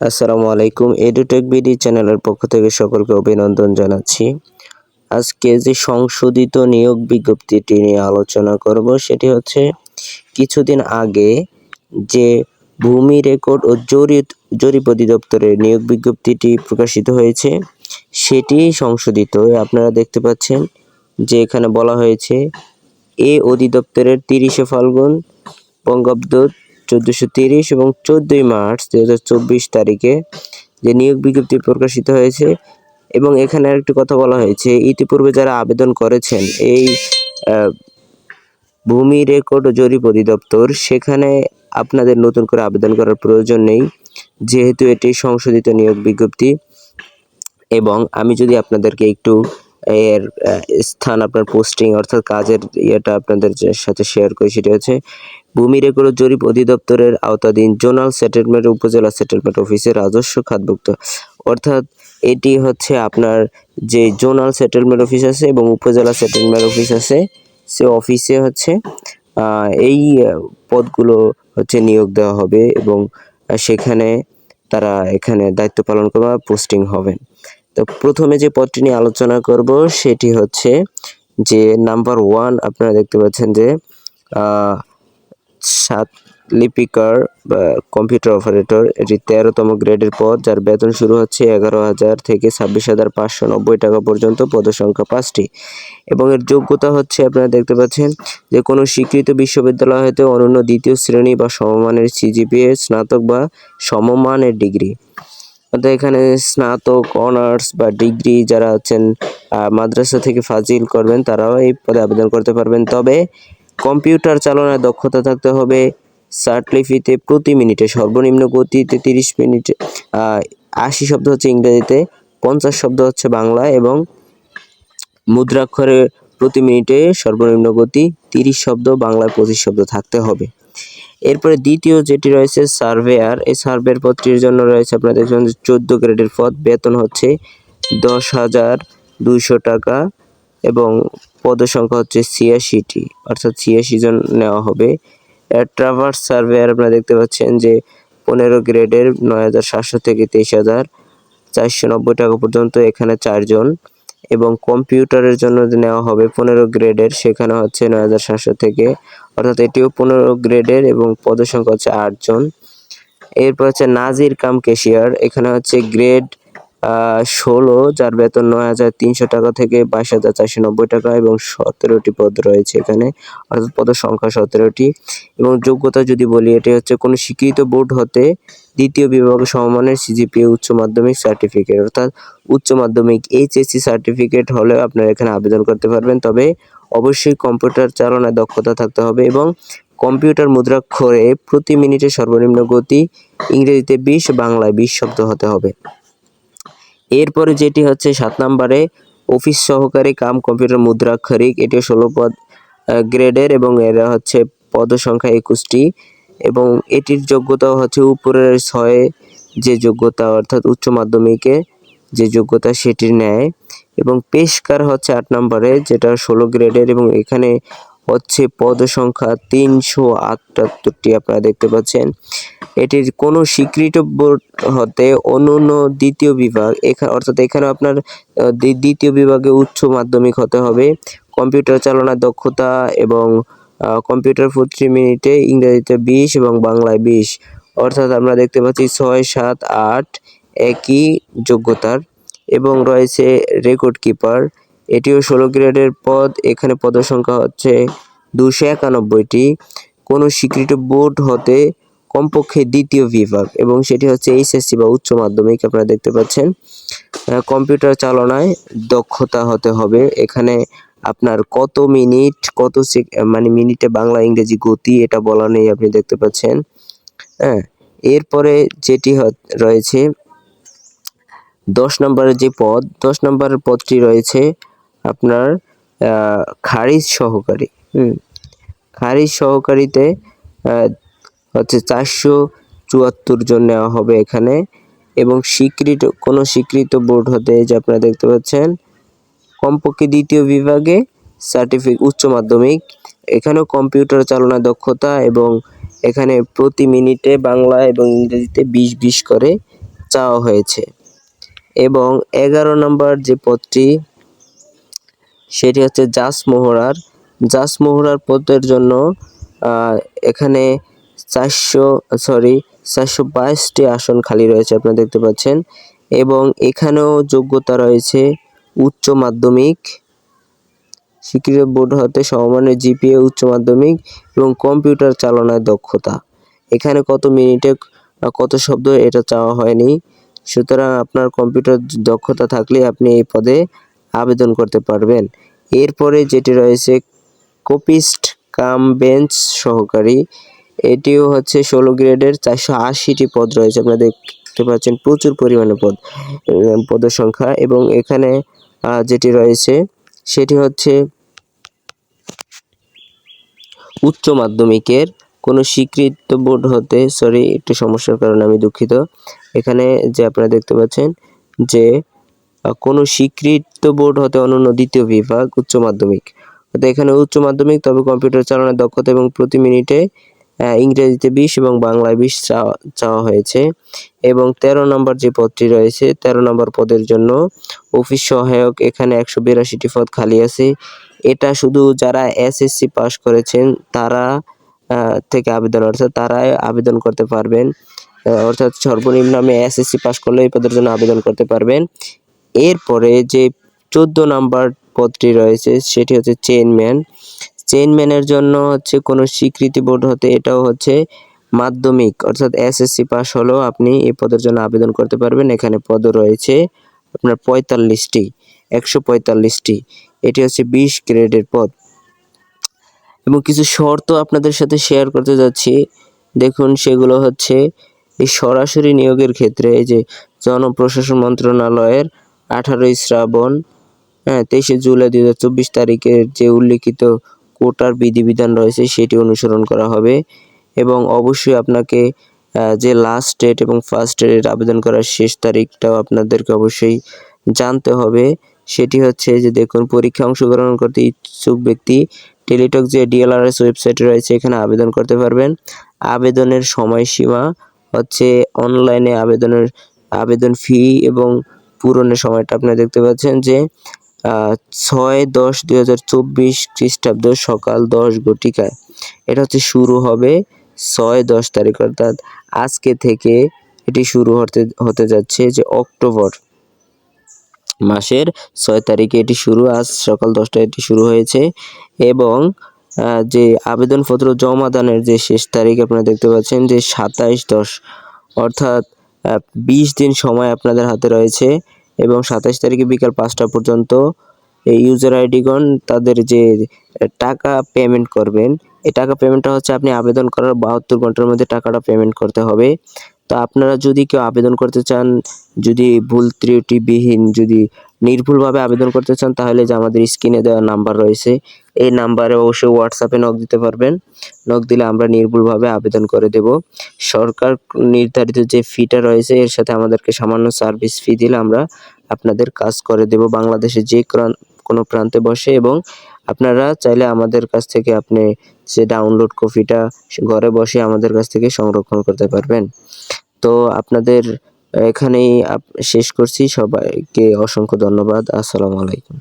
আসসালামু আলাইকুম। Edtech BD চ্যানেলের পক্ষ থেকে সকলকে অভিনন্দন জানাচ্ছি। আজকে যে সংশোধিত নিয়োগ বিজ্ঞপ্তিটি নিয়ে আলোচনা করব সেটি হচ্ছে কিছুদিন আগে যে ভূমি রেকর্ড ও জরিপ অধিদপ্তরের নিয়োগ বিজ্ঞপ্তিটি প্রকাশিত হয়েছে সেটি সংশোধিত। আপনারা দেখতে পাচ্ছেন যে এখানে বলা হয়েছে এ অধিদপ্তরের 30শে ফাল্গুন বঙ্গাব্দ 1430 এবং 14ই মার্চ 2024 তারিখে যে নিয়োগ বিজ্ঞপ্তি প্রকাশিত হয়েছে এবং এখানে আরেকটি কথা বলা হয়েছে, ইতিপূর্বে যারা আবেদন করেছেন এই ভূমি রেকর্ড ও জরিপ অধিদপ্তর, সেখানে আপনাদের নতুন করে আবেদন করার প্রয়োজন নেই, যেহেতু এটি সংশোধিত নিয়োগ বিজ্ঞপ্তি। এবং আমি যদি আপনাদেরকে একটু এর স্থান, আপনার পোস্টিং অর্থাৎ কাজের ইয়েটা আপনাদের সাথে শেয়ার করি, সেটা হচ্ছে ভূমি রেকর্ড ও জরিপ অধিদপ্তরের আওতাধীন জোনাল সেটেলমেন্ট উপজেলা সেটেলমেন্ট অফিসে রাজস্ব খাতভুক্ত। অর্থাৎ এটি হচ্ছে আপনার যে জোনাল সেটেলমেন্ট অফিস আছে এবং উপজেলা সেটেলমেন্ট অফিস আছে, সে অফিসে হচ্ছে এই পদগুলো হচ্ছে নিয়োগ দেওয়া হবে এবং সেখানে তারা এখানে দায়িত্ব পালন করবে, পোস্টিং হবেন। তো প্রথমে যে পদটি নিয়ে আলোচনা করব সেটি হচ্ছে যে নাম্বার 1, আপনারা দেখতে পাচ্ছেন যে 7 লিপিকার বা কম্পিউটার অপারেটর, এটি 13তম গ্রেডের পদ, যার বেতন শুরু হচ্ছে 11,000 থেকে 26,590 টাকা পর্যন্ত, পদসংখ্যা 5টি এবং এর যোগ্যতা হচ্ছে আপনারা দেখতে পাচ্ছেন যে কোনো স্বীকৃত বিশ্ববিদ্যালয় হতে অনন্য দ্বিতীয় শ্রেণী বা সমমানের সিজিপিএ, স্নাতক বা সমমানের ডিগ্রি। অর্থাৎ এখানে স্নাতক, অনার্স বা ডিগ্রি যারা আছেন মাদ্রাসা থেকে ফাজিল করবেন তারাও এই পদে আবেদন করতে পারবেন। তবে কম্পিউটার চালনায় দক্ষতা থাকতে হবে। সার্টলিপিতে প্রতি মিনিটে সর্বনিম্ন গতিতে 30 মিনিটে 80 শব্দ হচ্ছে ইংরেজিতে, 50 শব্দ হচ্ছে বাংলায় এবং মুদ্রাক্ষরে প্রতি মিনিটে সর্বনিম্ন গতি 30 শব্দ, বাংলায় 25 শব্দ থাকতে হবে। এরপরে দ্বিতীয় যেটি রয়েছে সার্ভেয়ার, এই সার্ভেয়ার পদটির জন্য রয়েছে আপনারা দেখছেন 14 গ্রেডের পদ, বেতন হচ্ছে 10,200 টাকা এবং পদসংখ্যা হচ্ছে 86টি, অর্থাৎ 86 জন নেওয়া হবে। ট্রাভার্স সার্ভেয়ার আপনারা দেখতে পাচ্ছেন যে 15 গ্রেডের 9,700 থেকে 23,490 টাকা পর্যন্ত, এখানে 4 জন এবং কম্পিউটারের জন্য নেওয়া হবে 15 গ্রেডের, সেখানে হচ্ছে 9,700 থেকে, অর্থাৎ এটিও 15 গ্রেডের এবং পদসংখ্যা হচ্ছে 8 জন। এরপর হচ্ছে নাজির কাম ক্যাশিয়ার, এখানে হচ্ছে গ্রেড 16, যার বেতন 9,300 টাকা থেকে 22,490 টাকা এবং 17টি পদ রয়েছে এখানে, অর্থাৎ পদের সংখ্যা 17টি। এবং যোগ্যতা যদি বলি, এটি হচ্ছে কোনো স্বীকৃত বোর্ড হতে দ্বিতীয় বিভাগে সমমানের সিজিপিএ, উচ্চ মাধ্যমিক সার্টিফিকেট, অর্থাৎ উচ্চ মাধ্যমিক এইচএসসি সার্টিফিকেট হলে আপনারা এখানে আবেদন করতে পারবেন। তবে অবশ্যই কম্পিউটার চালনায় দক্ষতা থাকতে হবে এবং কম্পিউটার মুদ্রাক্ষরে প্রতি মিনিটে সর্বনিম্ন গতি ইংরেজিতে 20, বাংলায় 20 শব্দ হতে হবে। এরপরে যেটি হচ্ছে 7 নম্বরে অফিস সহকারী কাম কম্পিউটার মুদ্রাক্ষরিক, এটিও 16 পদ গ্রেডের এবং এরা হচ্ছে পদসংখ্যা 21টি এবং এটির যোগ্যতা হচ্ছে উপরের 6 যে যোগ্যতা, অর্থাৎ উচ্চ মাধ্যমিকে যে যোগ্যতা সেটির ন্যায়। এবং পেশকার হচ্ছে 8 নম্বরে, যেটা 16 গ্রেডের এবং এখানে হচ্ছে পদসংখ্যা 378টি, আপনারা দেখতে পাচ্ছেন। এটির কোনো স্বীকৃত বোর্ড হতে অনন্য দ্বিতীয় বিভাগ, অর্থাৎ এখানে আপনার দ্বিতীয় বিভাগে উচ্চ মাধ্যমিক হতে হবে। কম্পিউটার চালনার দক্ষতা এবং কম্পিউটার প্রতি মিনিটে ইংরেজিতে 20 এবং বাংলায় 20, অর্থাৎ আমরা দেখতে পাচ্ছি 6, 7, 8 একই যোগ্যতার। এবং রয়েছে রেকর্ড কিপার, এটিও 16 গ্রেডের পদ, এখানে পদসংখ্যা হচ্ছে 291টি, কোনো স্বীকৃত বোর্ড হতে কমপক্ষে দ্বিতীয় বিভাগ এবং সেটি হচ্ছে এইচএসসি বা উচ্চ মাধ্যমিক, আপনারা দেখতে পাচ্ছেন। কম্পিউটার চালনায় দক্ষতা হতে হবে, এখানে আপনার কত মিনিট, মানে মিনিটে বাংলা ইংরেজি গতি এটা বলা নেই, আপনি দেখতে পাচ্ছেন। এরপরে যেটি রয়েছে 10 নম্বরের যে পদ, 10 নম্বরের পদটি রয়েছে আপনার খারিজ সহকারী। খারিজ সহকারীতে হচ্ছে 474 জন নেওয়া হবে এখানে এবং কোনো স্বীকৃত বোর্ড হতে, যে আপনারা দেখতে পাচ্ছেন, কমপক্ষে দ্বিতীয় বিভাগে সার্টিফিকেট উচ্চ মাধ্যমিক, এখানেও কম্পিউটার চালনা দক্ষতা এবং এখানে প্রতি মিনিটে বাংলা এবং ইংরেজিতে 20 করে চাওয়া হয়েছে। এবং 11 নম্বর যে পদটি সেটি হচ্ছে জাজ মোহরার পদের জন্য এখানে 422টি আসন খালি রয়েছে আপনারা দেখতে পাচ্ছেন। এবং এখানেও যোগ্যতা রয়েছে উচ্চ মাধ্যমিক, স্বীকৃত বোর্ড হতে সমমানের জিপিএ, উচ্চ মাধ্যমিক এবং কম্পিউটার চালনায় দক্ষতা। এখানে কত মিনিটে কত শব্দ এটা চাওয়া হয়নি, সুতরাং আপনার কম্পিউটার দক্ষতা থাকলে আপনি এই পদে আবেদন করতে পারবেন। এরপরে যেটি রয়েছে কপিস্ট কাম বেঞ্চ সহকারী, এটিও হচ্ছে 16 গ্রেডের 480টি পদ রয়েছে আপনারা দেখতে পাচ্ছেন, প্রচুর পরিমাণে পদের সংখ্যা। এবং এখানে যেটি রয়েছে সেটি হচ্ছে উচ্চ মাধ্যমিকের কোনো স্বীকৃত বোর্ড হতে, একটু সমস্যার কারণে আমি দুঃখিত, এখানে যে আপনারা দেখতে পাচ্ছেন যে কোনো স্বীকৃত বোর্ড হতে অনন্য দ্বিতীয় বিভাগ উচ্চ মাধ্যমিক, এখানে উচ্চ মাধ্যমিক, তবে কম্পিউটার চালানোর দক্ষতা এবং প্রতি মিনিটে ইংরেজিতে 20 এবং বাংলায় 20 চাওয়া হয়েছে। এবং 13 নম্বর যে পদটি রয়েছে, 13 নম্বর পদের জন্য অফিস সহায়ক, এখানে 182টি পদ খালি আছে। এটা শুধু যারা এসএসসি পাস করেছেন তারা থেকে আবেদন, অর্থাৎ তারাই আবেদন করতে পারবেন, অর্থাৎ সর্বনিম্ন এসএসসি পাস করলে এই পদের জন্য আবেদন করতে পারবেন। এরপরে যে 14 নাম্বার পদটি রয়েছে সেটি হচ্ছে চেইনম্যানের জন্য হচ্ছে কোনো স্বীকৃতি বোর্ড হতে, এটাও হচ্ছে মাধ্যমিক অর্থাৎ এসএসসি পাস হলেও আপনি এই পদের জন্য আবেদন করতে পারবেন। এখানে পদ রয়েছে আপনার 145টি, এটি হচ্ছে 20 গ্রেডের পদ। এবং কিছু শর্ত আপনাদের সাথে শেয়ার করতে যাচ্ছি, দেখুন সেগুলো হচ্ছে এই সরাসরি নিয়োগের ক্ষেত্রে এই যে জনপ্রশাসন মন্ত্রণালয়ের 18 শ্রাবণ 23 জুলাই 2024 তারিখের যে উল্লিখিত কোটার বিধিবিধান রয়েছে সেটি অনুসরণ করা হবে। এবং অবশ্যই আপনাকে যে লাস্ট ডেট এবং ফার্স্ট ডেট আবেদন করার শেষ তারিখটাও আপনাদেরকে অবশ্যই জানতে হবে। সেটি হচ্ছে যে দেখুন, পরীক্ষা অংশগ্রহণ করতে ইচ্ছুক ব্যক্তি টেলিটক যে ডিএলআরএস ওয়েবসাইটে রয়েছে এখানে আবেদন করতে পারবেন। আবেদনের সময়সীমা হচ্ছে অনলাইনে আবেদন ফি এবং পূরণের সময়টা আপনারা দেখতে পাচ্ছেন যে 6/10/2024 খ্রিস্টাব্দ সকাল 10 ঘটিকায়। এটা হচ্ছে শুরু হবে 6-10 তারিখ, অর্থাৎ আজকে থেকে এটি শুরু হতে যাচ্ছে যে অক্টোবর মাসের 6 তারিখে এটি শুরু, আজ সকাল 10টায় এটি শুরু হয়েছে। এবং যে আবেদনপত্র জমা দানের যে শেষ তারিখ আপনারা দেখতে পাচ্ছেন যে 27/10, অর্থাৎ 20 দিন সময় আপনাদের হাতে রয়েছে। এবং 27 তারিখে বিকাল 5টা পর্যন্ত এই ইউজার আইডিগণ তাদের যে টাকা পেমেন্ট করবেন, এই টাকা পেমেন্টটা হচ্ছে আপনি আবেদন করার 72 ঘন্টার মধ্যে টাকাটা পেমেন্ট করতে হবে। তো আপনারা যদি কেউ আবেদন করতে চান, যদি ভুল ত্রুটিবিহীন, যদি নির্ভুলভাবে আবেদন করতে চান, তাহলে যে আমাদের স্ক্রিনে দেওয়া নাম্বার রয়েছে এই নাম্বারে অবশ্যই হোয়াটসঅ্যাপে নক দিতে পারবেন। নক দিলে আমরা নির্ভুলভাবে আবেদন করে দেব। সরকার নির্ধারিত যে ফিটা রয়েছে এর সাথে আমাদেরকে সামান্য সার্ভিস ফি দিলে আমরা আপনাদের কাজ করে দেব বাংলাদেশে যে কোনো প্রান্তে বসে। এবং আপনারা চাইলে আমাদের কাছ থেকে আপনি যে ডাউনলোড কপিটা ঘরে বসে আমাদের কাছ থেকে সংরক্ষণ করতে পারবেন। তো আপনাদের এখানেই শেষ করছি, সবাইকে অসংখ্য ধন্যবাদ। আসসালামু আলাইকুম।